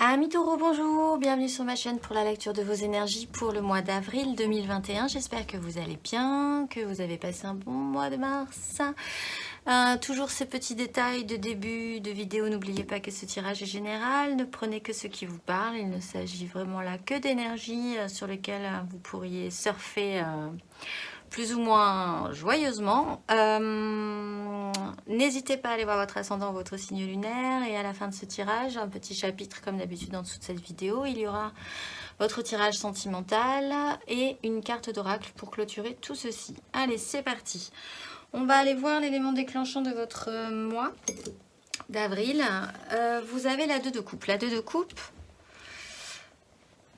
Amis taureaux, bonjour, bienvenue sur ma chaîne pour la lecture de vos énergies pour le mois d'avril 2021. J'espère que vous allez bien, que vous avez passé un bon mois de mars. Toujours ces petits détails de début de vidéo, n'oubliez pas que ce tirage est général, ne prenez que ce qui vous parle, il ne s'agit vraiment là que d'énergie sur lesquelles vous pourriez surfer plus ou moins joyeusement. N'hésitez pas à aller voir votre ascendant, votre signe lunaire, et à la fin de ce tirage, un petit chapitre comme d'habitude en dessous de cette vidéo, il y aura votre tirage sentimental et une carte d'oracle pour clôturer tout ceci. Allez, c'est parti. On va aller voir l'élément déclenchant de votre mois d'avril. Vous avez la 2 de coupe. La 2 de coupe,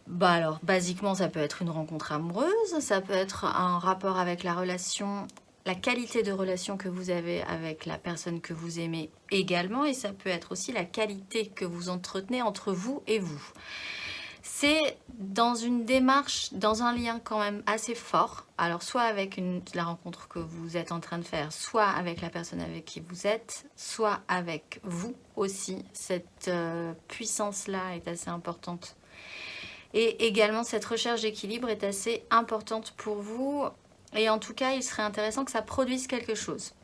bah alors, basiquement, ça peut être une rencontre amoureuse, ça peut être un rapport avec la relation, la qualité de relation que vous avez avec la personne que vous aimez également, et ça peut être aussi la qualité que vous entretenez entre vous et vous. C'est dans une démarche, dans un lien quand même assez fort, alors soit avec la rencontre que vous êtes en train de faire, soit avec la personne avec qui vous êtes, soit avec vous aussi. Cette puissance-là est assez importante. Et également, cette recherche d'équilibre est assez importante pour vous. Et en tout cas, il serait intéressant que ça produise quelque chose.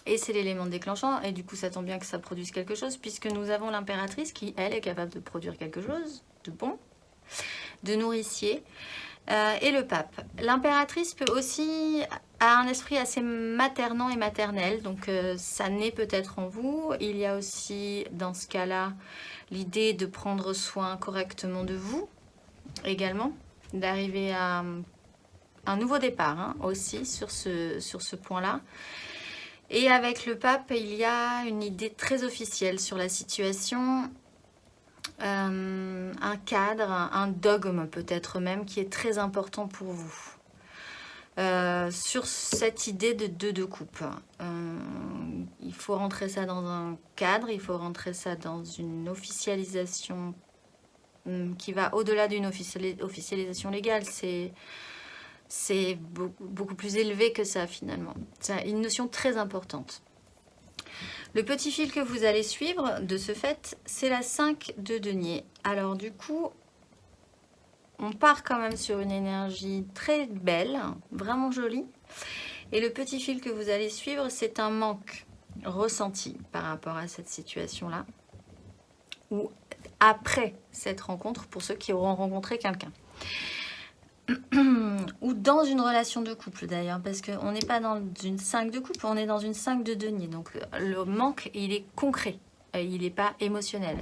Et c'est l'élément déclenchant. Et du coup, ça tombe bien que ça produise quelque chose, puisque nous avons l'impératrice qui, elle, est capable de produire quelque chose de bon, de nourricier. Et le pape. L'impératrice peut aussi avoir un esprit assez maternant et maternel. Donc, ça naît peut-être en vous. Il y a aussi, dans ce cas-là, l'idée de prendre soin correctement de vous. Également, d'arriver à un nouveau départ hein, aussi sur ce point-là. Et avec le pape, il y a une idée très officielle sur la situation, un cadre, un dogme peut-être même qui est très important pour vous. Sur cette idée de 2 de coupe. Il faut rentrer ça dans un cadre, il faut rentrer ça dans une officialisation qui va au-delà d'une officialisation légale, c'est beaucoup plus élevé que ça finalement. C'est une notion très importante. Le petit fil que vous allez suivre de ce fait, c'est la 5 de denier. Alors du coup, on part quand même sur une énergie très belle, vraiment jolie. Et le petit fil que vous allez suivre, c'est un manque ressenti par rapport à cette situation-là. Ou après cette rencontre, pour ceux qui auront rencontré quelqu'un. Ou dans une relation de couple d'ailleurs, parce qu'on n'est pas dans une 5 de couple, on est dans une 5 de denier. Donc le manque, il est concret, il n'est pas émotionnel.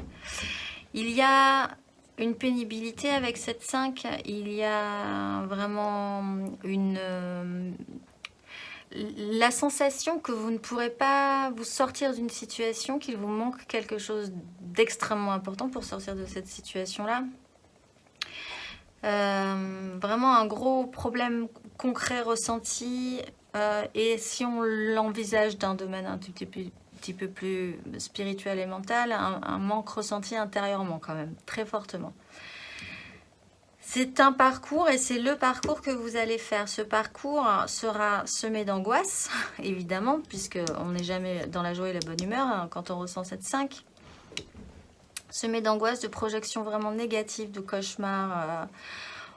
Il y a une pénibilité avec cette 5, il y a vraiment la sensation que vous ne pourrez pas vous sortir d'une situation, qu'il vous manque quelque chose d'extrêmement important pour sortir de cette situation-là. Vraiment un gros problème concret ressenti. Et si on l'envisage d'un domaine un petit peu plus spirituel et mental, un manque ressenti intérieurement quand même, très fortement. C'est un parcours et c'est le parcours que vous allez faire. Ce parcours sera semé d'angoisse, évidemment, puisqu'on n'est jamais dans la joie et la bonne humeur hein, quand on ressent cette 5. Semé d'angoisse, de projections vraiment négatives, de cauchemars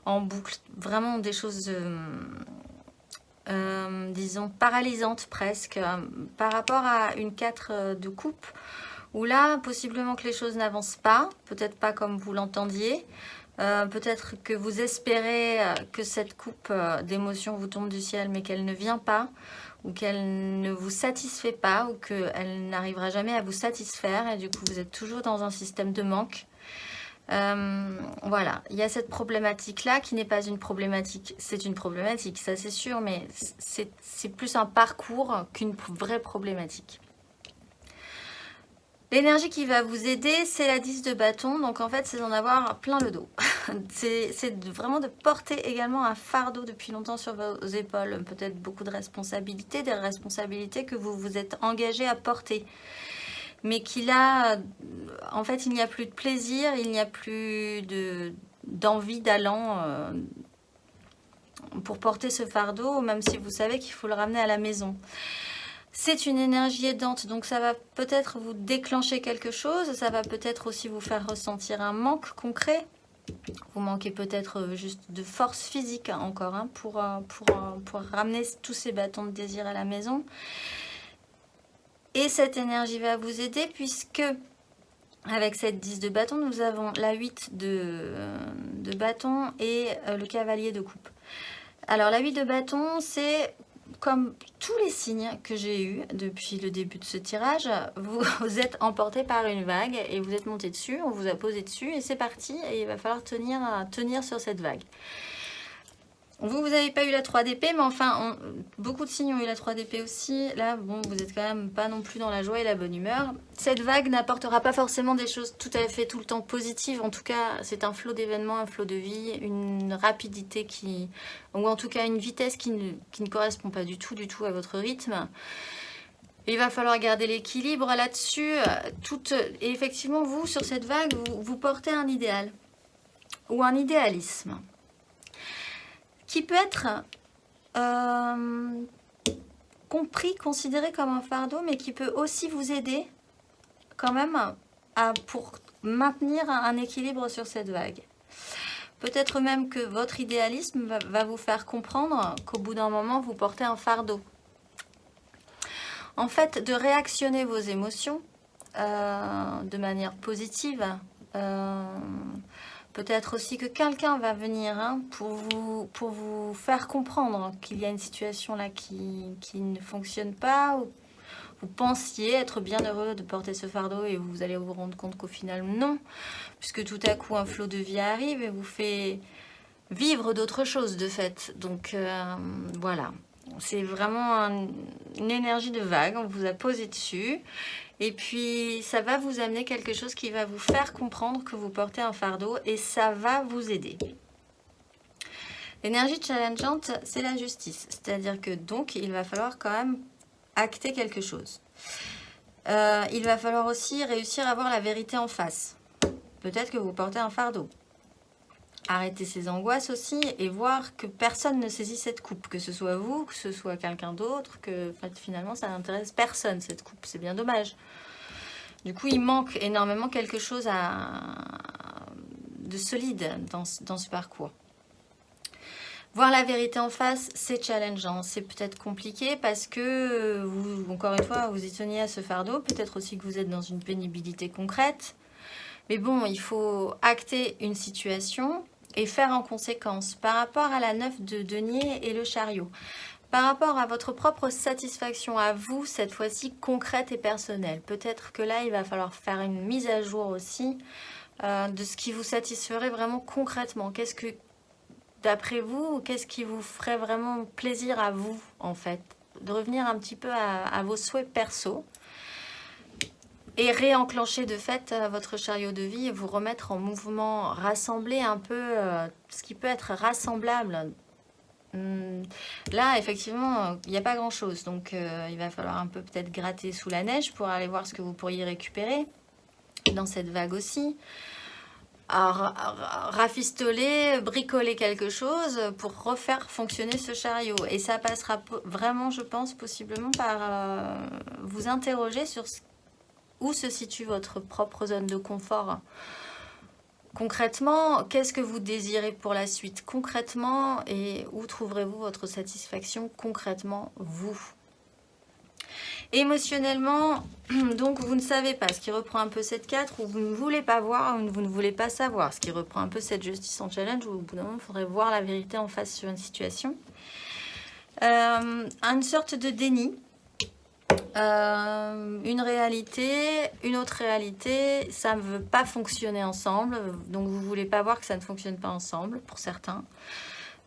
en boucle. Vraiment des choses, disons, paralysantes presque, par rapport à une 4 de coupe, où là, possiblement que les choses n'avancent pas, peut-être pas comme vous l'entendiez. Peut-être que vous espérez que cette coupe d'émotions vous tombe du ciel, mais qu'elle ne vient pas, ou qu'elle ne vous satisfait pas, ou qu'elle n'arrivera jamais à vous satisfaire, et du coup vous êtes toujours dans un système de manque. Voilà, il y a cette problématique-là qui n'est pas une problématique, c'est une problématique, ça c'est sûr, mais c'est plus un parcours qu'une vraie problématique. L'énergie qui va vous aider, c'est la 10 de bâton. Donc en fait, c'est d'en avoir plein le dos. C'est vraiment de porter également un fardeau depuis longtemps sur vos épaules. Peut-être beaucoup de responsabilités, des responsabilités que vous vous êtes engagé à porter. Mais qu'il a, en fait, il n'y a plus de plaisir, il n'y a plus d'envie d'allant pour porter ce fardeau, même si vous savez qu'il faut le ramener à la maison. C'est une énergie aidante, donc ça va peut-être vous déclencher quelque chose, ça va peut-être aussi vous faire ressentir un manque concret. Vous manquez peut-être juste de force physique encore hein, pour ramener tous ces bâtons de désir à la maison. Et cette énergie va vous aider puisque avec cette 10 de bâton, nous avons la 8 de bâton et le cavalier de coupe. Alors la 8 de bâton, c'est comme tous les signes que j'ai eus depuis le début de ce tirage, vous êtes emporté par une vague et vous êtes monté dessus, on vous a posé dessus et c'est parti et il va falloir tenir sur cette vague. Vous n'avez pas eu la 3 d'épée, mais enfin, beaucoup de signes ont eu la 3 d'épée aussi. Là, bon, vous êtes quand même pas non plus dans la joie et la bonne humeur. Cette vague n'apportera pas forcément des choses tout à fait tout le temps positives. En tout cas, c'est un flot d'événements, un flot de vie, une rapidité ou en tout cas une vitesse qui ne correspond pas du tout à votre rythme. Il va falloir garder l'équilibre là-dessus. Et effectivement, vous, sur cette vague, vous portez un idéal ou un idéalisme qui peut être compris, considéré comme un fardeau, mais qui peut aussi vous aider quand même pour maintenir un équilibre sur cette vague. Peut-être même que votre idéalisme va vous faire comprendre qu'au bout d'un moment, vous portez un fardeau. En fait, de réactionner vos émotions de manière positive, peut-être aussi que quelqu'un va venir pour vous faire comprendre qu'il y a une situation là qui ne fonctionne pas. Ou vous pensiez être bien heureux de porter ce fardeau et vous allez vous rendre compte qu'au final non. Puisque tout à coup un flot de vie arrive et vous fait vivre d'autres choses de fait. Donc voilà, c'est vraiment une énergie de vague, on vous a posé dessus. Et puis, ça va vous amener quelque chose qui va vous faire comprendre que vous portez un fardeau et ça va vous aider. L'énergie challengeante, c'est la justice. C'est-à-dire que donc, il va falloir quand même acter quelque chose. Il va falloir aussi réussir à voir la vérité en face. Peut-être que vous portez un fardeau. Arrêter ses angoisses aussi et voir que personne ne saisit cette coupe. Que ce soit vous, que ce soit quelqu'un d'autre, que finalement ça n'intéresse personne cette coupe. C'est bien dommage. Du coup, il manque énormément quelque chose de solide dans ce parcours. Voir la vérité en face, c'est challengeant. C'est peut-être compliqué parce que, vous, encore une fois, vous y teniez à ce fardeau. Peut-être aussi que vous êtes dans une pénibilité concrète. Mais bon, il faut acter une situation et faire en conséquence par rapport à la 9 de denier et le chariot. Par rapport à votre propre satisfaction à vous, cette fois-ci concrète et personnelle. Peut-être que là, il va falloir faire une mise à jour aussi de ce qui vous satisferait vraiment concrètement. Qu'est-ce que, d'après vous, qu'est-ce qui vous ferait vraiment plaisir à vous, en fait? De revenir un petit peu à vos souhaits perso. Et réenclencher de fait votre chariot de vie et vous remettre en mouvement, rassembler un peu ce qui peut être rassemblable. Là, effectivement, il n'y a pas grand-chose. Donc, il va falloir un peu peut-être gratter sous la neige pour aller voir ce que vous pourriez récupérer dans cette vague aussi. Alors, rafistoler, bricoler quelque chose pour refaire fonctionner ce chariot. Et ça passera vraiment, je pense, possiblement par vous interroger sur où se situe votre propre zone de confort. Concrètement, qu'est-ce que vous désirez pour la suite concrètement et où trouverez-vous votre satisfaction concrètement vous? Émotionnellement, donc vous ne savez pas, ce qui reprend un peu cette 4, ou vous ne voulez pas voir, ou vous ne voulez pas savoir, ce qui reprend un peu cette justice en challenge, où au bout d'un moment, il faudrait voir la vérité en face sur une situation. Une sorte de déni. Une réalité, une autre réalité, ça ne veut pas fonctionner ensemble, donc vous ne voulez pas voir que ça ne fonctionne pas ensemble pour certains.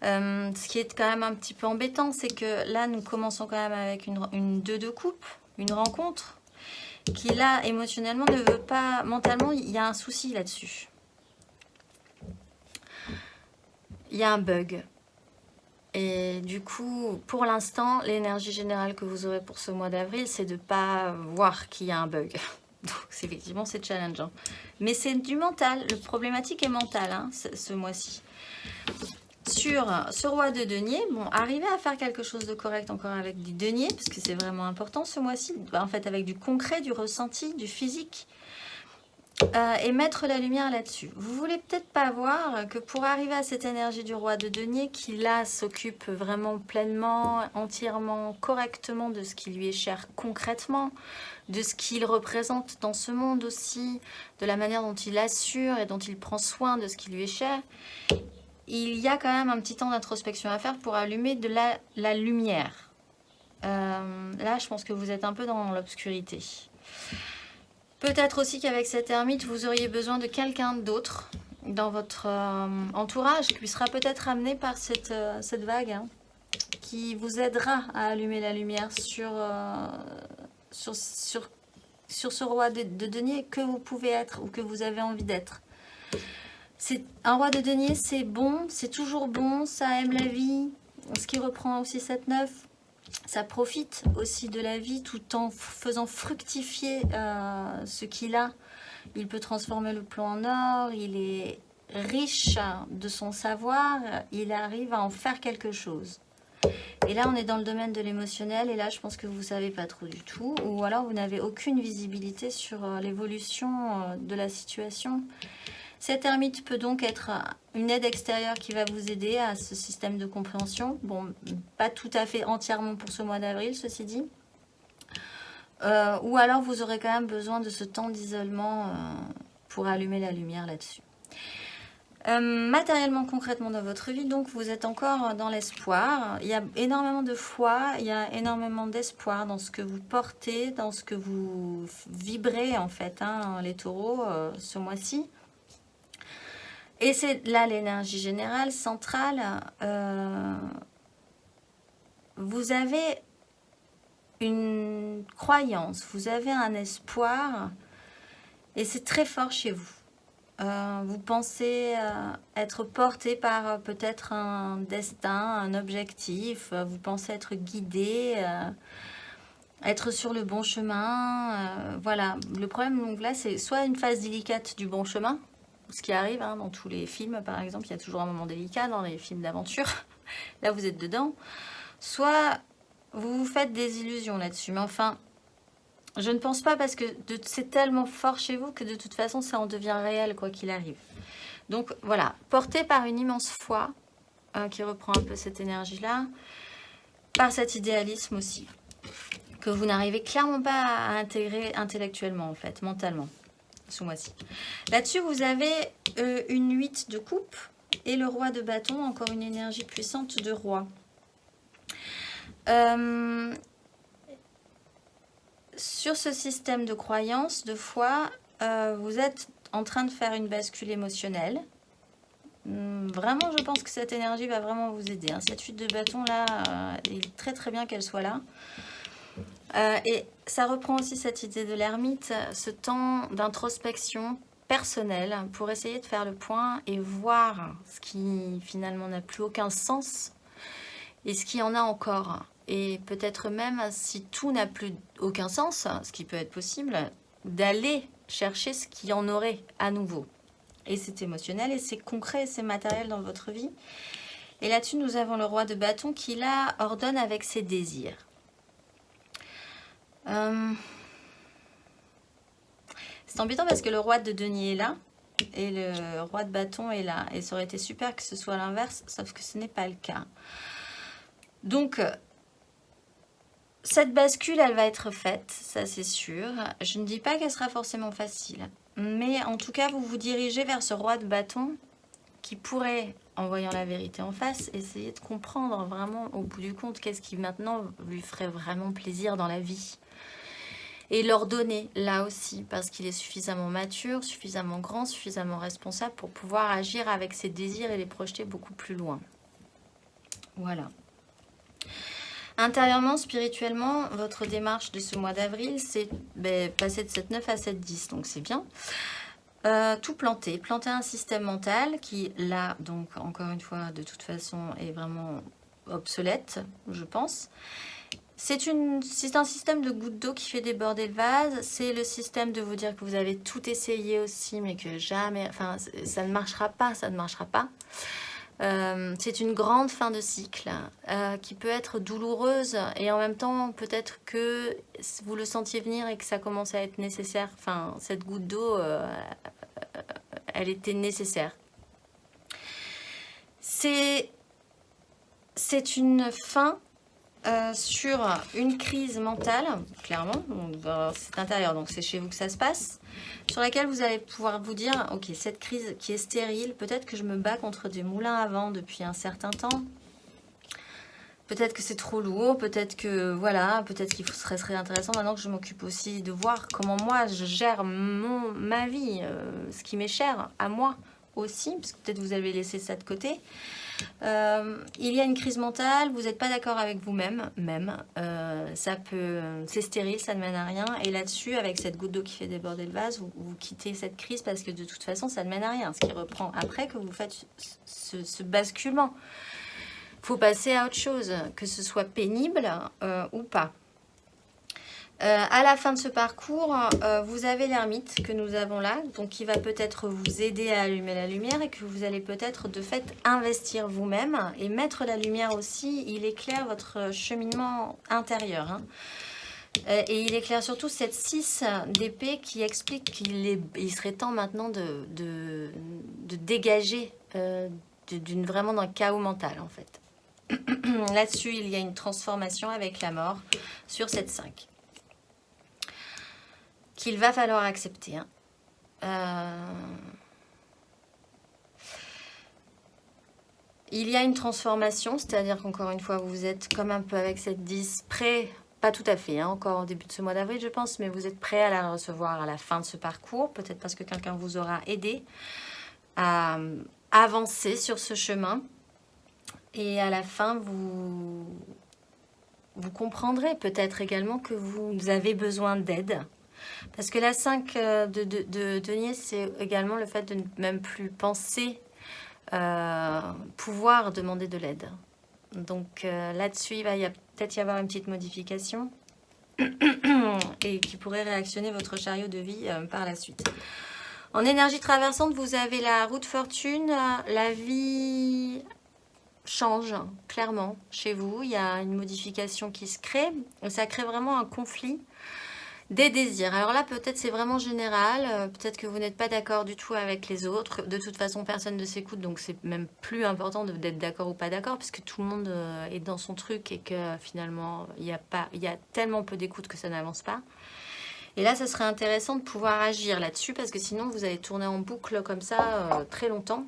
Ce qui est quand même un petit peu embêtant, c'est que là nous commençons quand même avec une 2 de coupe, une rencontre qui là émotionnellement ne veut pas, mentalement il y a un souci là-dessus. Il y a un bug. Et du coup, pour l'instant, l'énergie générale que vous aurez pour ce mois d'avril, c'est de ne pas voir qu'il y a un bug. Donc, effectivement, c'est challengeant. Mais c'est du mental. Le problématique est mental, ce mois-ci. sur ce roi de denier, bon, arrivez à faire quelque chose de correct encore avec du denier, parce que c'est vraiment important ce mois-ci, en fait avec du concret, du ressenti, du physique, et mettre la lumière là-dessus. Vous voulez peut-être pas voir que pour arriver à cette énergie du roi de denier, qui là s'occupe vraiment pleinement, entièrement, correctement de ce qui lui est cher concrètement, de ce qu'il représente dans ce monde aussi, de la manière dont il assure et dont il prend soin de ce qui lui est cher, il y a quand même un petit temps d'introspection à faire pour allumer de la lumière. Là, je pense que vous êtes un peu dans l'obscurité. Peut-être aussi qu'avec cette ermite, vous auriez besoin de quelqu'un d'autre dans votre entourage qui sera peut-être amené par cette vague, hein, qui vous aidera à allumer la lumière sur ce roi de denier que vous pouvez être ou que vous avez envie d'être. Un roi de denier, c'est bon, c'est toujours bon, ça aime la vie, ce qui reprend aussi cette 9. Ça profite aussi de la vie tout en faisant fructifier ce qu'il a. Il peut transformer le plomb en or, il est riche de son savoir, il arrive à en faire quelque chose. Et là, on est dans le domaine de l'émotionnel, et là, je pense que vous ne savez pas trop du tout, ou alors vous n'avez aucune visibilité sur l'évolution de la situation. Cette ermite peut donc être une aide extérieure qui va vous aider à ce système de compréhension. Bon, pas tout à fait entièrement pour ce mois d'avril, ceci dit. Ou alors vous aurez quand même besoin de ce temps d'isolement pour allumer la lumière là-dessus. Matériellement, concrètement dans votre vie, donc vous êtes encore dans l'espoir. Il y a énormément de foi, il y a énormément d'espoir dans ce que vous portez, dans ce que vous vibrez en fait, hein, les taureaux, ce mois-ci. Et c'est là l'énergie générale, centrale. Vous avez une croyance, vous avez un espoir, et c'est très fort chez vous. Vous pensez être porté par peut-être un destin, un objectif, vous pensez être guidé, être sur le bon chemin. Voilà, le problème donc là, c'est soit une phase délicate du bon chemin, ce qui arrive hein, dans tous les films, par exemple, il y a toujours un moment délicat dans les films d'aventure. Là, vous êtes dedans. Soit vous vous faites des illusions là-dessus. Mais enfin, je ne pense pas parce que c'est tellement fort chez vous que de toute façon, ça en devient réel, quoi qu'il arrive. Donc, voilà. Porté par une immense foi, qui reprend un peu cette énergie-là, par cet idéalisme aussi, que vous n'arrivez clairement pas à intégrer intellectuellement, en fait, mentalement. Ce mois-ci. Là-dessus, vous avez une 8 de coupe et le roi de bâton, encore une énergie puissante de roi. Sur ce système de croyance, de foi, vous êtes en train de faire une bascule émotionnelle. Vraiment, je pense que cette énergie va vraiment vous aider. Hein. Cette 8 de bâton, là, il est très très bien qu'elle soit là. Et ça reprend aussi cette idée de l'ermite, ce temps d'introspection personnelle pour essayer de faire le point et voir ce qui finalement n'a plus aucun sens et ce qui en a encore. Et peut-être même si tout n'a plus aucun sens, ce qui peut être possible, d'aller chercher ce qui en aurait à nouveau. Et c'est émotionnel et c'est concret et c'est matériel dans votre vie. Et là-dessus, nous avons le roi de bâton qui là ordonne avec ses désirs. C'est embêtant parce que le roi de denier est là et le roi de bâton est là et ça aurait été super que ce soit l'inverse, sauf que ce n'est pas le cas. Donc cette bascule elle va être faite, ça c'est sûr. Je ne dis pas qu'elle sera forcément facile, mais en tout cas vous vous dirigez vers ce roi de bâton qui pourrait, en voyant la vérité en face, essayer de comprendre vraiment au bout du compte qu'est-ce qui maintenant lui ferait vraiment plaisir dans la vie. Et leur donner là aussi, parce qu'il est suffisamment mature, suffisamment grand, suffisamment responsable pour pouvoir agir avec ses désirs et les projeter beaucoup plus loin. Voilà. Intérieurement, spirituellement, votre démarche de ce mois d'avril, c'est passer de 7-9 à 7-10, donc c'est bien. Tout planter un système mental qui, là, donc encore une fois, de toute façon, est vraiment obsolète, je pense. C'est un système de gouttes d'eau qui fait déborder le vase. C'est le système de vous dire que vous avez tout essayé aussi, mais que jamais... Enfin, ça ne marchera pas, ça ne marchera pas. C'est une grande fin de cycle qui peut être douloureuse et en même temps peut-être que vous le sentiez venir et que ça commence à être nécessaire. Enfin, cette goutte d'eau, elle était nécessaire. C'est une fin sur une crise mentale, clairement, c'est intérieur, donc c'est chez vous que ça se passe, sur laquelle vous allez pouvoir vous dire, ok, cette crise qui est stérile, peut-être que je me bats contre des moulins à vent depuis un certain temps, peut-être que c'est trop lourd, peut-être que, voilà, peut-être qu'il serait intéressant maintenant que je m'occupe aussi de voir comment moi je gère ma vie, ce qui m'est cher à moi aussi, parce que peut-être vous avez laissé ça de côté. Il y a une crise mentale, vous n'êtes pas d'accord avec vous-même, c'est stérile, ça ne mène à rien. Et là-dessus, avec cette goutte d'eau qui fait déborder le vase, vous quittez cette crise parce que de toute façon, ça ne mène à rien. Ce qui reprend après que vous faites ce basculement. Il faut passer à autre chose, que ce soit pénible ou pas. À la fin de ce parcours, vous avez l'ermite que nous avons là, donc qui va peut-être vous aider à allumer la lumière et que vous allez peut-être de fait investir vous-même et mettre la lumière aussi, il éclaire votre cheminement intérieur. Hein. Et il éclaire surtout cette 6 d'épée qui explique qu'il serait temps maintenant de dégager vraiment d'un chaos mental en fait. Là-dessus, il y a une transformation avec la mort sur cette 5. Qu'il va falloir accepter. Hein. Il y a une transformation, c'est-à-dire qu'encore une fois, vous êtes comme un peu avec cette 10 prêt, pas tout à fait, hein, encore au début de ce mois d'avril, je pense, mais vous êtes prêt à la recevoir à la fin de ce parcours, peut-être parce que quelqu'un vous aura aidé à avancer sur ce chemin. Et à la fin, vous comprendrez peut-être également que vous avez besoin d'aide. Parce que la 5 de denier, c'est également le fait de ne même plus penser pouvoir demander de l'aide. Donc là-dessus, il va peut-être y avoir une petite modification et qui pourrait réactionner votre chariot de vie par la suite. En énergie traversante, vous avez la roue de fortune. La vie change clairement chez vous. Il y a une modification qui se crée. Ça crée vraiment un conflit. Des désirs. Alors là, peut-être c'est vraiment général. Peut-être que vous n'êtes pas d'accord du tout avec les autres. De toute façon, personne ne s'écoute. Donc, c'est même plus important d'être d'accord ou pas d'accord. Puisque tout le monde est dans son truc. Et que finalement, il y a tellement peu d'écoute que ça n'avance pas. Et là, ça serait intéressant de pouvoir agir là-dessus. Parce que sinon, vous allez tourner en boucle comme ça très longtemps.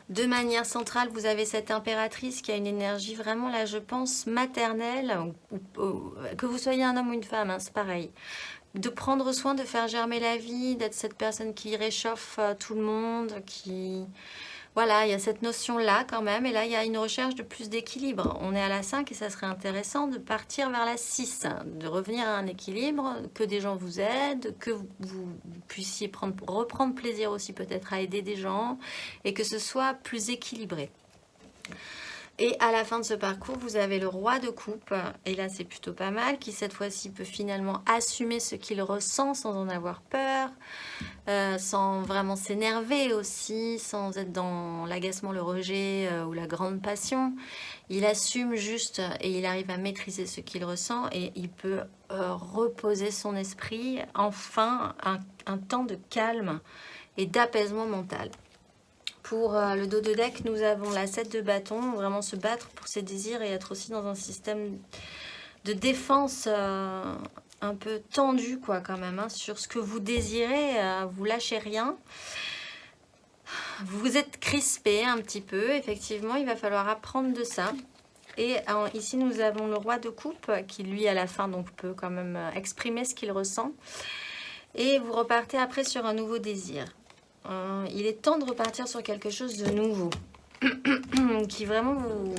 De manière centrale, vous avez cette impératrice qui a une énergie vraiment, là, je pense, maternelle. Que vous soyez un homme ou une femme, hein, c'est pareil. De prendre soin, de faire germer la vie, d'être cette personne qui réchauffe tout le monde, qui... Voilà, il y a cette notion-là quand même. Et là, il y a une recherche de plus d'équilibre. On est à la 5 et ça serait intéressant de partir vers la 6, de revenir à un équilibre, que des gens vous aident, que vous puissiez reprendre plaisir aussi peut-être à aider des gens et que ce soit plus équilibré. Et à la fin de ce parcours, vous avez le roi de coupe, et là c'est plutôt pas mal, qui cette fois-ci peut finalement assumer ce qu'il ressent sans en avoir peur, sans vraiment s'énerver aussi, sans être dans l'agacement, le rejet ou la grande passion. Il assume juste et il arrive à maîtriser ce qu'il ressent et il peut reposer son esprit, enfin un temps de calme et d'apaisement mental. Pour le dos de deck, nous avons la 7 de bâton, vraiment se battre pour ses désirs et être aussi dans un système de défense un peu tendu quoi quand même, hein, sur ce que vous désirez, vous lâchez rien. Vous êtes crispé un petit peu, effectivement, il va falloir apprendre de ça. Et ici, nous avons le roi de coupe qui, lui, à la fin, donc, peut quand même exprimer ce qu'il ressent. Et vous repartez après sur un nouveau désir. Il est temps de repartir sur quelque chose de nouveau qui vraiment vous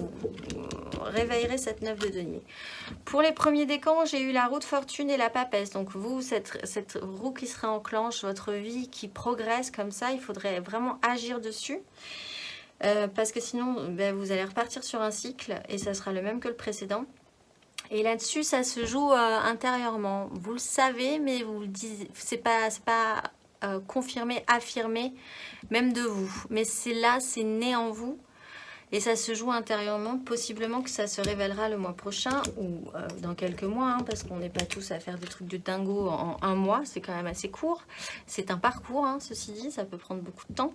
réveillerait cette 9 de denier. Pour les premiers décans, j'ai eu la roue de fortune et la papesse. Donc vous, cette roue qui se réenclenche, votre vie qui progresse comme ça, il faudrait vraiment agir dessus. Parce que sinon, vous allez repartir sur un cycle et ça sera le même que le précédent. Et là-dessus, ça se joue intérieurement. Vous le savez, mais vous le dites, c'est pas confirmer, affirmer, même de vous. Mais c'est là, c'est né en vous. Et ça se joue intérieurement, possiblement que ça se révélera le mois prochain ou dans quelques mois, hein, parce qu'on n'est pas tous à faire des trucs de dingo en un mois, c'est quand même assez court. C'est un parcours, hein, ceci dit, ça peut prendre beaucoup de temps.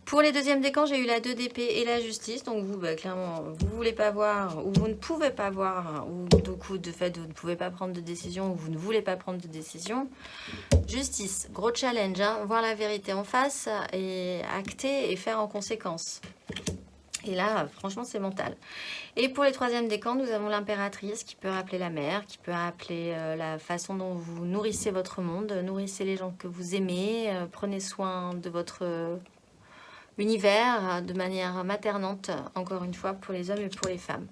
Pour les deuxièmes décans, j'ai eu la 2 d'épée et la justice, donc vous, clairement, vous ne voulez pas voir, ou vous ne pouvez pas voir, ou du coup, de fait, vous ne pouvez pas prendre de décision, ou vous ne voulez pas prendre de décision. Justice, gros challenge, hein, voir la vérité en face, et acter et faire en conséquence. Et là, franchement, c'est mental. Et pour les troisièmes décans, nous avons l'impératrice qui peut rappeler la mère, qui peut rappeler la façon dont vous nourrissez votre monde, nourrissez les gens que vous aimez, prenez soin de votre univers de manière maternante, encore une fois, pour les hommes et pour les femmes.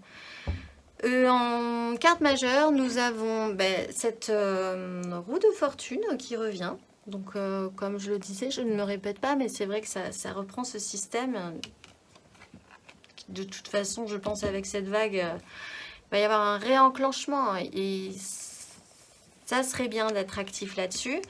En carte majeure, nous avons cette roue de fortune qui revient. Donc, comme je le disais, je ne me répète pas, mais c'est vrai que ça reprend ce système. De toute façon, je pense avec cette vague, il va y avoir un réenclenchement et ça serait bien d'être actif là-dessus.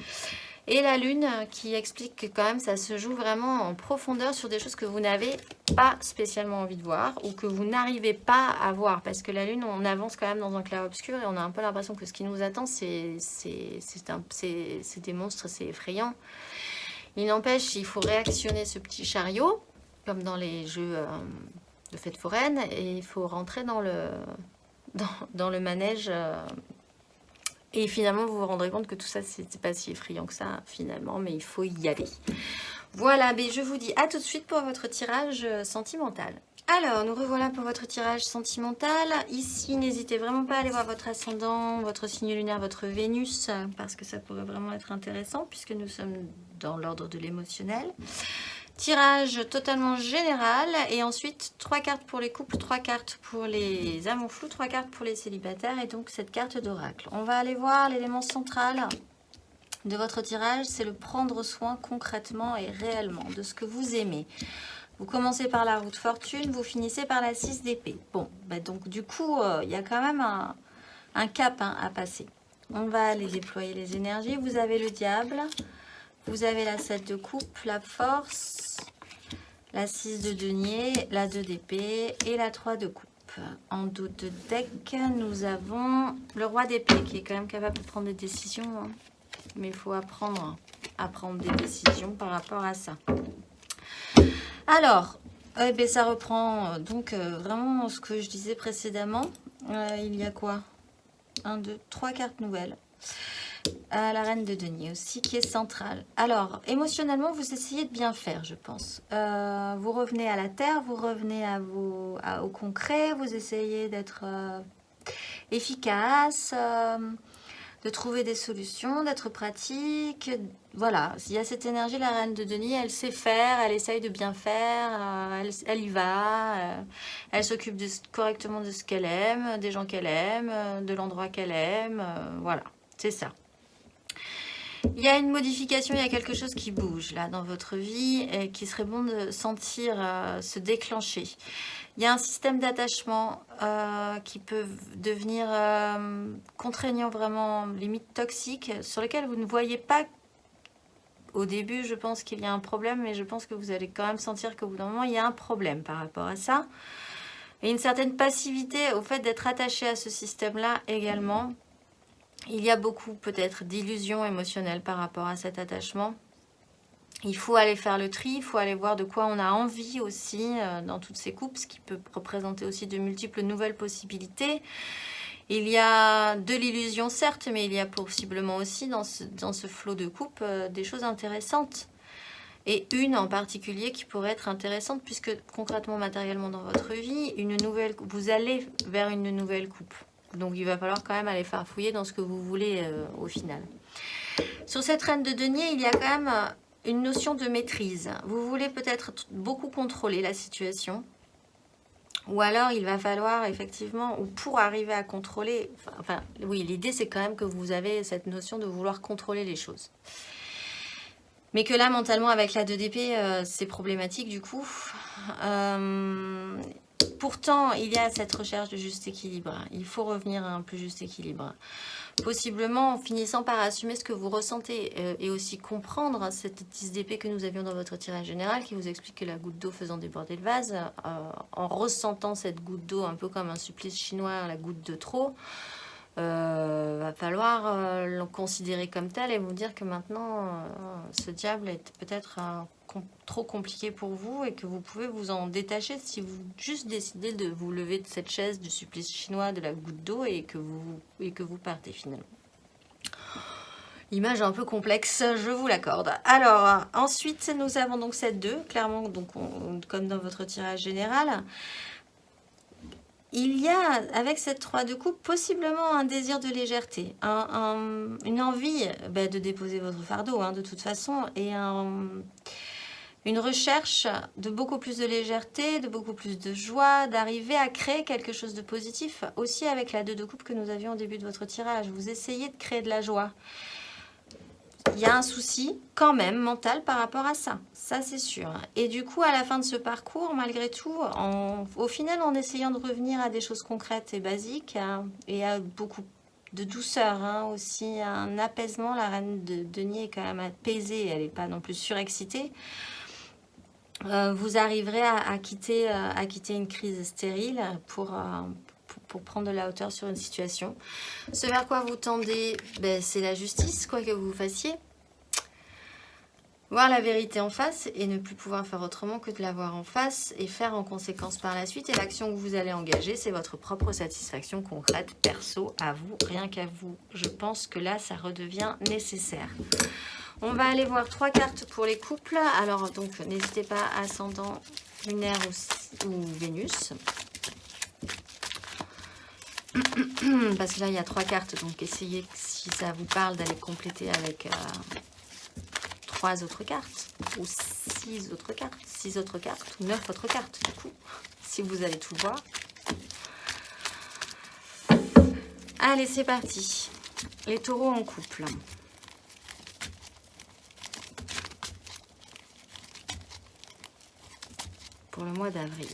Et la lune qui explique que quand même ça se joue vraiment en profondeur sur des choses que vous n'avez pas spécialement envie de voir ou que vous n'arrivez pas à voir. Parce que la lune, on avance quand même dans un clair-obscur et on a un peu l'impression que ce qui nous attend, c'est des monstres, c'est effrayant. Il n'empêche, il faut réactionner ce petit chariot, comme dans les jeux de fête foraine, et il faut rentrer dans le manège. Et finalement, vous vous rendrez compte que tout ça, c'est pas si effrayant que ça, finalement, mais il faut y aller. Voilà, mais je vous dis à tout de suite pour votre tirage sentimental. Alors, nous revoilà pour votre tirage sentimental. Ici, n'hésitez vraiment pas à aller voir votre ascendant, votre signe lunaire, votre Vénus, parce que ça pourrait vraiment être intéressant, puisque nous sommes dans l'ordre de l'émotionnel. Tirage totalement général et ensuite 3 cartes pour les couples, 3 cartes pour les amours flous, 3 cartes pour les célibataires et donc cette carte d'oracle. On va aller voir l'élément central de votre tirage, c'est le prendre soin concrètement et réellement de ce que vous aimez. Vous commencez par la roue de fortune, vous finissez par la 6 d'épée. Bon, donc du coup, il y a quand même un cap à passer. On va aller déployer les énergies. Vous avez le diable. Vous avez la 7 de coupe, la force, la 6 de denier, la 2 d'épée et la 3 de coupe. En dos de deck, nous avons le roi d'épée qui est quand même capable de prendre des décisions. Hein. Mais il faut apprendre à prendre des décisions par rapport à ça. Alors, ça reprend donc vraiment ce que je disais précédemment. Il y a quoi 1, 2, 3 cartes nouvelles. La reine de denier aussi qui est centrale. Alors émotionnellement vous essayez de bien faire, je pense. Vous revenez à la terre, vous revenez au concret, vous essayez d'être efficace, de trouver des solutions, d'être pratique. Voilà, il y a cette énergie, la reine de denier, elle sait faire, elle essaye de bien faire, elle y va, elle s'occupe correctement de ce qu'elle aime, des gens qu'elle aime, de l'endroit qu'elle aime, voilà, c'est ça. Il y a une modification, il y a quelque chose qui bouge là dans votre vie et qui serait bon de sentir se déclencher. Il y a un système d'attachement qui peut devenir contraignant, vraiment limite toxique, sur lequel vous ne voyez pas. Au début, je pense qu'il y a un problème, mais je pense que vous allez quand même sentir qu'au bout d'un moment, il y a un problème par rapport à ça. Et une certaine passivité au fait d'être attaché à ce système-là également. Il y a beaucoup peut-être d'illusions émotionnelles par rapport à cet attachement. Il faut aller faire le tri, il faut aller voir de quoi on a envie aussi dans toutes ces coupes, ce qui peut représenter aussi de multiples nouvelles possibilités. Il y a de l'illusion certes, mais il y a possiblement aussi dans ce flot de coupes des choses intéressantes. Et une en particulier qui pourrait être intéressante puisque concrètement, matériellement dans votre vie, vous allez vers une nouvelle coupe. Donc, il va falloir quand même aller farfouiller dans ce que vous voulez au final. Sur cette reine de denier, il y a quand même une notion de maîtrise. Vous voulez peut-être beaucoup contrôler la situation. Ou alors, il va falloir effectivement, ou pour arriver à contrôler... oui, l'idée, c'est quand même que vous avez cette notion de vouloir contrôler les choses. Mais que là, mentalement, avec la 2 d'épée, c'est problématique du coup. pourtant, il y a cette recherche de juste équilibre. Il faut revenir à un plus juste équilibre. Possiblement en finissant par assumer ce que vous ressentez et aussi comprendre cette 10 d'épée que nous avions dans votre tirage général qui vous explique que la goutte d'eau faisant déborder le vase, en ressentant cette goutte d'eau un peu comme un supplice chinois, la goutte de trop, va falloir le considérer comme tel et vous dire que maintenant ce diable est peut-être trop compliqué pour vous et que vous pouvez vous en détacher si vous juste décidez de vous lever de cette chaise du supplice chinois de la goutte d'eau et que vous partez finalement. Image un peu complexe, je vous l'accorde. Alors, ensuite, nous avons donc cette 2, clairement, donc comme dans votre tirage général. Il y a, avec cette 3 de coupe, possiblement un désir de légèreté, une envie de déposer votre fardeau, de toute façon, et une recherche de beaucoup plus de légèreté, de beaucoup plus de joie, d'arriver à créer quelque chose de positif, aussi avec la 2 de coupe que nous avions au début de votre tirage. Vous essayez de créer de la joie. Il y a un souci quand même mental par rapport à ça, ça c'est sûr. Et du coup, à la fin de ce parcours, malgré tout, au final, en essayant de revenir à des choses concrètes et basiques, et à beaucoup de douceur, aussi un apaisement, la reine de denier est quand même apaisée, elle n'est pas non plus surexcitée. Vous arriverez à quitter une crise stérile pour prendre de la hauteur sur une situation. Ce vers quoi vous tendez, c'est la justice, quoi que vous fassiez. Voir la vérité en face et ne plus pouvoir faire autrement que de la voir en face et faire en conséquence par la suite. Et l'action que vous allez engager, c'est votre propre satisfaction concrète, perso, à vous, rien qu'à vous. Je pense que là, ça redevient nécessaire. On va aller voir 3 cartes pour les couples. Alors, donc, n'hésitez pas, ascendant, lunaire ou Vénus. Parce que là, il y a 3 cartes. Donc, essayez, si ça vous parle, d'aller compléter avec 3 autres cartes. Ou 6 autres cartes. 6 autres cartes. Ou 9 autres cartes, du coup. Si vous allez tout voir. Allez, c'est parti. Les taureaux en couple. Pour le mois d'avril.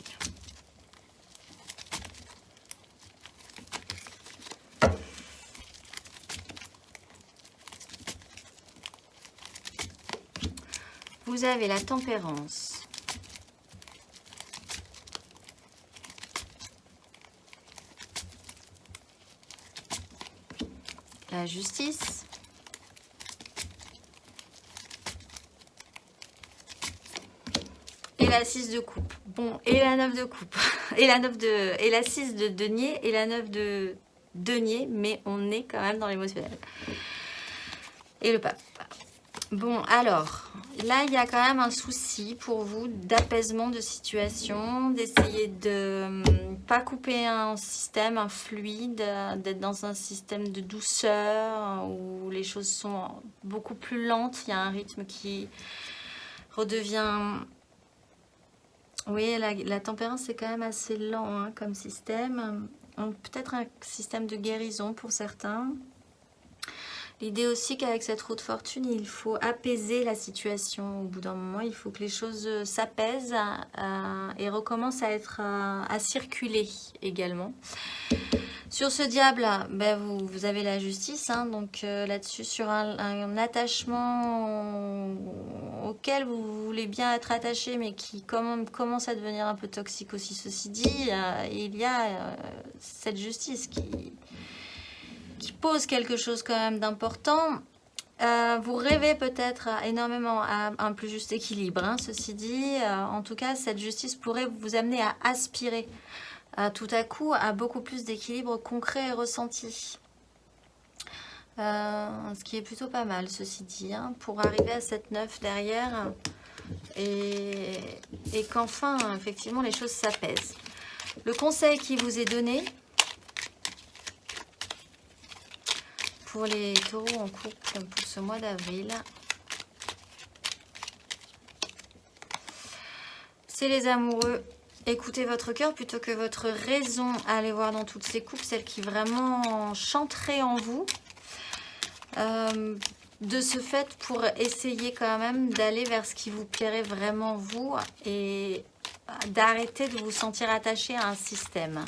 Vous avez la tempérance. La justice. Et la 6 de coupe. Bon, et la 9 de coupe. Et la 6 de denier et la 9 de denier, mais on est quand même dans l'émotionnel. Et le pape. Bon, alors, là, il y a quand même un souci pour vous d'apaisement de situation, d'essayer de pas couper un système, un fluide, d'être dans un système de douceur où les choses sont beaucoup plus lentes. Il y a un rythme qui redevient... Oui, la tempérance, c'est quand même assez lent comme système. Peut-être un système de guérison pour certains. L'idée aussi qu'avec cette roue de fortune, il faut apaiser la situation. Au bout d'un moment, il faut que les choses s'apaisent et recommencent à circuler également. Sur ce diable, vous avez la justice, donc là-dessus, sur un attachement auquel vous voulez bien être attaché, mais qui commence à devenir un peu toxique aussi, ceci dit, il y a cette justice qui pose quelque chose quand même d'important. Vous rêvez peut-être énormément à un plus juste équilibre, ceci dit. En tout cas, cette justice pourrait vous amener à aspirer tout à coup à beaucoup plus d'équilibre concret et ressenti. Ce qui est plutôt pas mal, ceci dit, pour arriver à cette 9 derrière et qu'enfin, effectivement, les choses s'apaisent. Le conseil qui vous est donné pour les taureaux en couple pour ce mois d'avril, c'est les amoureux. Écoutez votre cœur plutôt que votre raison. Allez voir dans toutes ces coupes celle qui vraiment chanterait en vous. De ce fait, pour essayer quand même d'aller vers ce qui vous plairait vraiment vous et d'arrêter de vous sentir attaché à un système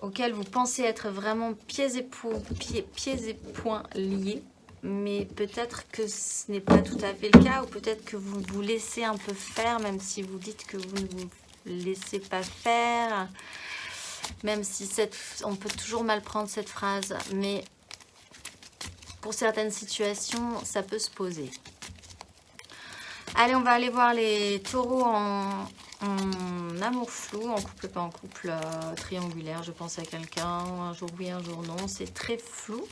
auquel vous pensez être vraiment pieds et poings liés. Mais peut-être que ce n'est pas tout à fait le cas, ou peut-être que vous vous laissez un peu faire, même si vous dites que vous ne vous laissez pas faire. Même si on peut toujours mal prendre cette phrase, mais pour certaines situations, ça peut se poser. Allez, on va aller voir les taureaux en amour flou, en couple, pas en couple, triangulaire. Je pense à quelqu'un, un jour oui, un jour non. C'est très flou.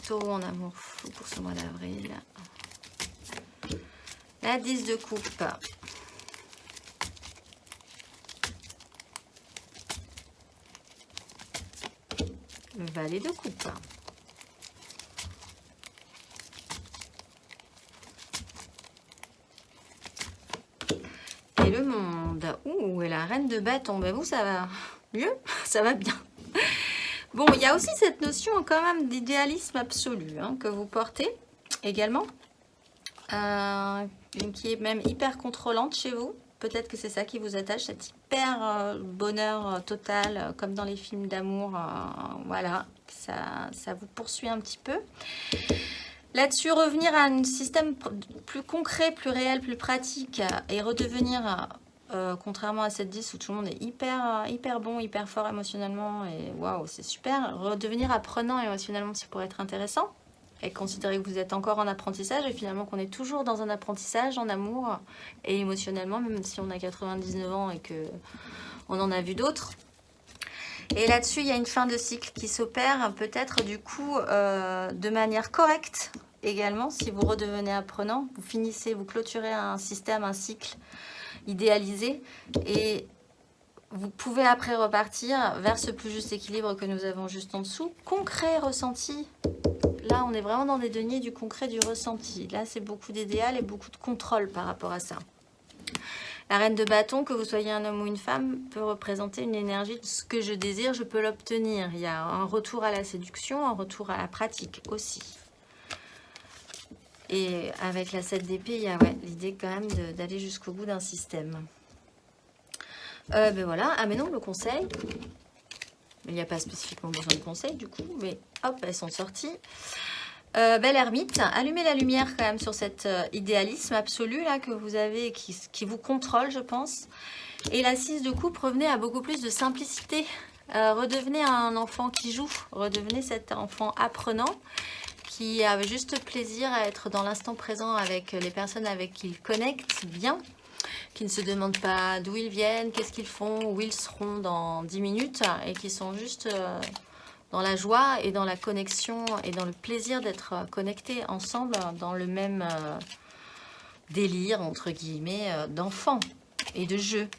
Taureau en amour flou pour ce mois d'avril. La 10 de coupe. Le valet de coupe. Et le monde. Ouh, et la reine de bâton. Ben vous, ça va mieux? Ça va bien. Bon, il y a aussi cette notion quand même d'idéalisme absolu hein, que vous portez également. Qui est même hyper contrôlante chez vous. Peut-être que c'est ça qui vous attache, cet hyper bonheur total, comme dans les films d'amour. Voilà, ça vous poursuit un petit peu. Là-dessus, revenir à un système plus concret, plus réel, plus pratique et redevenir, contrairement à cette 10 où tout le monde est hyper bon, hyper fort émotionnellement et waouh, c'est super, redevenir apprenant émotionnellement, ça pourrait être intéressant. Et considérer que vous êtes encore en apprentissage et finalement qu'on est toujours dans un apprentissage en amour et émotionnellement, même si on a 99 ans et qu'on en a vu d'autres. Et là-dessus, il y a une fin de cycle qui s'opère peut-être du coup de manière correcte également. Si vous redevenez apprenant, vous finissez, vous clôturez un système, un cycle idéalisé et vous pouvez après repartir vers ce plus juste équilibre que nous avons juste en dessous. Concret, ressenti. Là, on est vraiment dans des deniers du concret, du ressenti. Là, c'est beaucoup d'idéal et beaucoup de contrôle par rapport à ça. La reine de bâton, que vous soyez un homme ou une femme, peut représenter une énergie de ce que je désire, je peux l'obtenir. Il y a un retour à la séduction, un retour à la pratique aussi. Et avec la 7 d'épée, il y a l'idée quand même d'aller jusqu'au bout d'un système. Ben voilà. Ah mais non, le conseil. Il n'y a pas spécifiquement besoin de conseil du coup, mais hop, elles sont sorties. Belle ermite, allumez la lumière quand même sur cet idéalisme absolu là que vous avez, qui vous contrôle je pense. Et la 6 de coupe, revenez à beaucoup plus de simplicité. Redevenez un enfant qui joue, redevenez cet enfant apprenant qui a juste plaisir à être dans l'instant présent avec les personnes avec qui il connecte bien, qui ne se demandent pas d'où ils viennent, qu'est-ce qu'ils font, où ils seront dans 10 minutes et qui sont juste dans la joie et dans la connexion et dans le plaisir d'être connectés ensemble dans le même délire, entre guillemets, d'enfant et de jeu.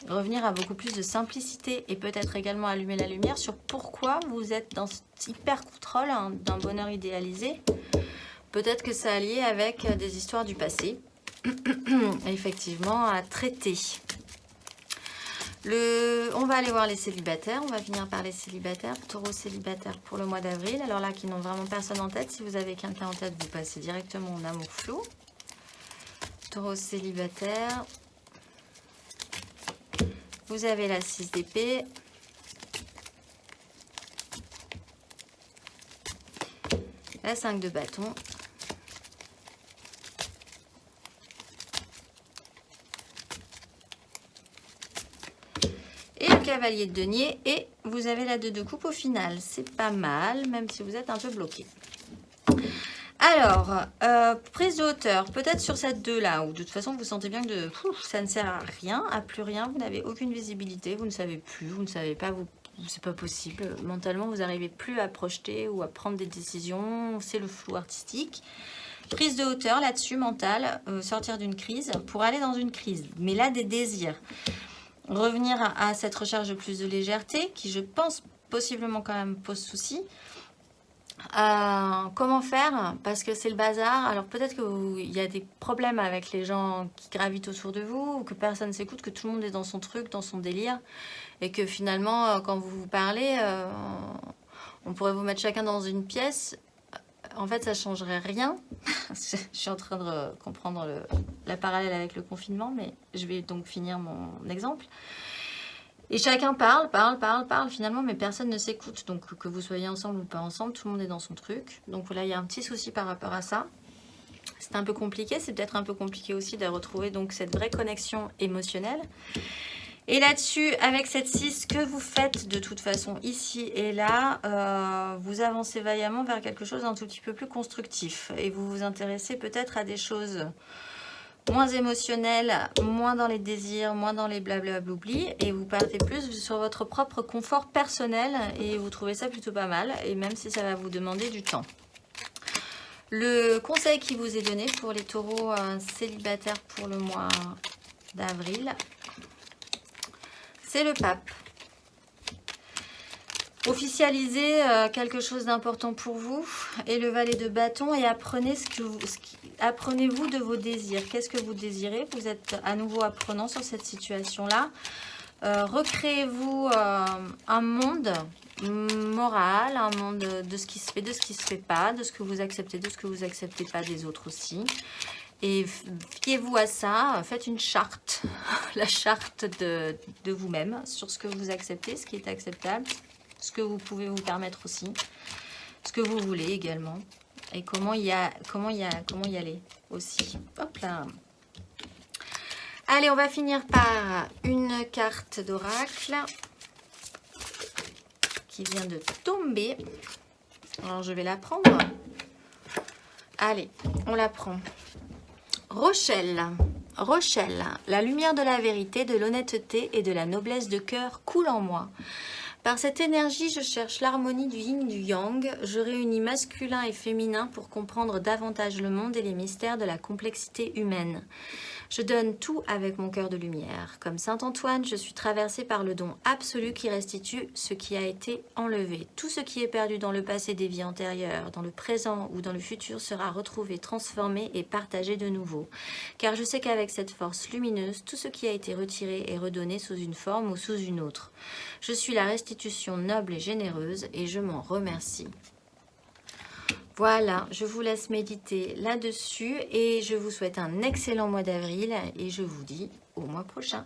Revenir à beaucoup plus de simplicité et peut-être également allumer la lumière sur pourquoi vous êtes dans cet hyper contrôle hein, d'un bonheur idéalisé. Peut-être que ça a lié avec des histoires du passé, effectivement, à traiter. On va aller voir les célibataires, on va finir par les célibataires, taureau célibataire pour le mois d'avril. Alors là, qui n'ont vraiment personne en tête, si vous avez quelqu'un en tête, vous passez directement en amour flou. Taureau célibataire, vous avez la 6 d'épée, la 5 de bâton, et le cavalier de denier, et vous avez la 2 de coupe au final. C'est pas mal, même si vous êtes un peu bloqué. Alors, prise de hauteur, peut-être sur cette 2 là, où de toute façon vous sentez bien que ça ne sert à rien, à plus rien, vous n'avez aucune visibilité, vous ne savez plus, vous ne savez pas, c'est pas possible, mentalement vous n'arrivez plus à projeter ou à prendre des décisions, c'est le flou artistique. Prise de hauteur là-dessus, mentale, sortir d'une crise pour aller dans une crise, mais là des désirs. Revenir à cette recherche de plus de légèreté qui, je pense, possiblement quand même pose souci. Comment faire? Parce que c'est le bazar. Alors peut-être qu'il y a des problèmes avec les gens qui gravitent autour de vous, ou que personne ne s'écoute, que tout le monde est dans son truc, dans son délire, et que finalement, quand vous vous parlez, on pourrait vous mettre chacun dans une pièce, en fait, ça changerait rien. Je suis en train de comprendre la parallèle avec le confinement, mais je vais donc finir mon exemple. Et chacun parle, finalement, mais personne ne s'écoute. Donc, que vous soyez ensemble ou pas ensemble, tout le monde est dans son truc. Donc, voilà, il y a un petit souci par rapport à ça. C'est un peu compliqué. C'est peut-être un peu compliqué aussi de retrouver donc cette vraie connexion émotionnelle. Et là-dessus, avec cette 6 que vous faites de toute façon ici et là, vous avancez vaillamment vers quelque chose d'un tout petit peu plus constructif. Et vous vous intéressez peut-être à des choses moins émotionnel, moins dans les désirs, moins dans les blablabloubli, et vous partez plus sur votre propre confort personnel et vous trouvez ça plutôt pas mal, et même si ça va vous demander du temps. Le conseil qui vous est donné pour les taureaux célibataires pour le mois d'avril, c'est le pape. Officialisez quelque chose d'important pour vous et le valet de bâton et apprenez-vous de vos désirs. Qu'est-ce que vous désirez? Vous êtes à nouveau apprenant sur cette situation-là. Recréez-vous un monde moral, un monde de ce qui se fait, de ce qui ne se fait pas, de ce que vous acceptez, de ce que vous acceptez pas des autres aussi. Et fiez-vous à ça, faites une charte, la charte de vous-même sur ce que vous acceptez, ce qui est acceptable, ce que vous pouvez vous permettre aussi, ce que vous voulez également, et comment y aller aussi. Hop là. Allez, on va finir par une carte d'oracle qui vient de tomber. Alors, je vais la prendre. Allez, on la prend. Rochelle. Rochelle, la lumière de la vérité, de l'honnêteté et de la noblesse de cœur coule en moi. Par cette énergie, je cherche l'harmonie du yin et du yang. Je réunis masculin et féminin pour comprendre davantage le monde et les mystères de la complexité humaine. Je donne tout avec mon cœur de lumière. Comme saint Antoine, je suis traversée par le don absolu qui restitue ce qui a été enlevé. Tout ce qui est perdu dans le passé des vies antérieures, dans le présent ou dans le futur sera retrouvé, transformé et partagé de nouveau. Car je sais qu'avec cette force lumineuse, tout ce qui a été retiré est redonné sous une forme ou sous une autre. Je suis la restitution noble et généreuse et je m'en remercie. Voilà, je vous laisse méditer là-dessus et je vous souhaite un excellent mois d'avril et je vous dis au mois prochain.